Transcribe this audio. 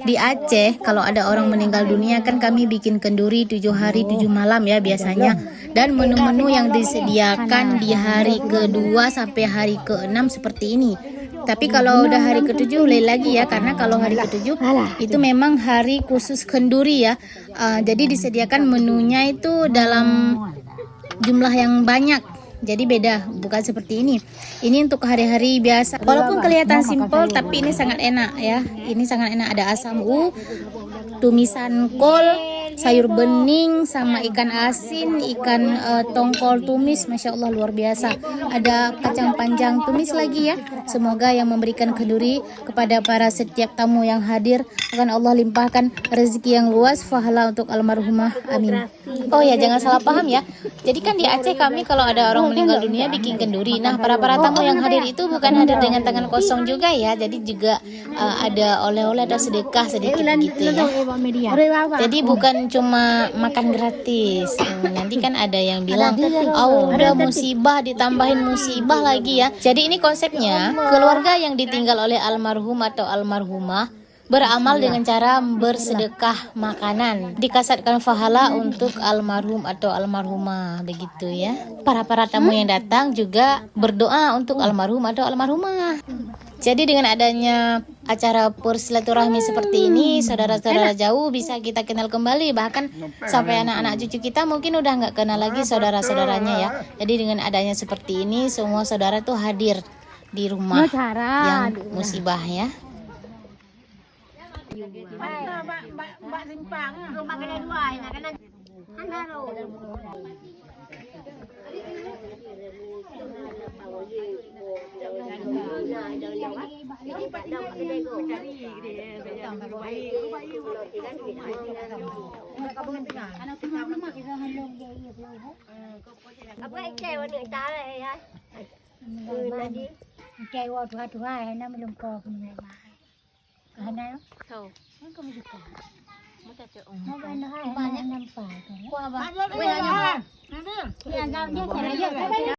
Di Aceh kalau ada orang meninggal dunia kan kami bikin kenduri 7 hari 7 malam ya biasanya. Dan menu-menu yang disediakan di hari kedua sampai hari ke-6 seperti ini. Tapi kalau udah hari ke-7 lain lagi ya, karena kalau hari ke-7 itu memang hari khusus kenduri ya. Jadi disediakan menunya itu dalam jumlah yang banyak. Jadi beda, bukan seperti ini. Ini untuk hari-hari biasa. Walaupun kelihatan simpel, tapi ini sangat enak ya. Ini sangat enak. Ada asam tumisan kol, sayur bening, sama ikan asin, ikan tongkol tumis. Masya Allah luar biasa. Ada kacang panjang tumis lagi ya. Semoga yang memberikan kenduri kepada para setiap tamu yang hadir akan Allah limpahkan rezeki yang luas, pahala untuk almarhumah. Amin. Oh ya, jangan salah paham ya. Jadi kan di Aceh kami kalau ada orang meninggal dunia bikin kenduri. Nah, para tamu yang hadir itu bukan hadir dengan tangan kosong juga ya. Jadi juga ada oleh-oleh atau sedekah sedikit gitu ya. Jadi bukan cuma makan gratis. Nanti kan ada yang bilang, "Oh, udah musibah ditambahin musibah lagi ya." Jadi ini konsepnya, keluarga yang ditinggal oleh almarhum atau almarhumah beramal dengan cara bersedekah makanan, dikasatkan pahala untuk almarhum atau almarhumah, begitu ya. Para tamu yang datang juga berdoa untuk almarhum atau almarhumah. Jadi dengan adanya acara persilaturahmi seperti ini, saudara-saudara jauh bisa kita kenal kembali. Bahkan sampai anak-anak cucu kita mungkin udah nggak kenal lagi saudara-saudaranya ya. Jadi dengan adanya seperti ini, semua saudara tuh hadir di rumah yang musibah ya. Mbak simpang rumah kedai dua nak kena anda lo apa cewek wanita lah ya lagi cewek dua enak belum kau punya Hana so kamu juga mau banyak nampak kan? Wah, banyak.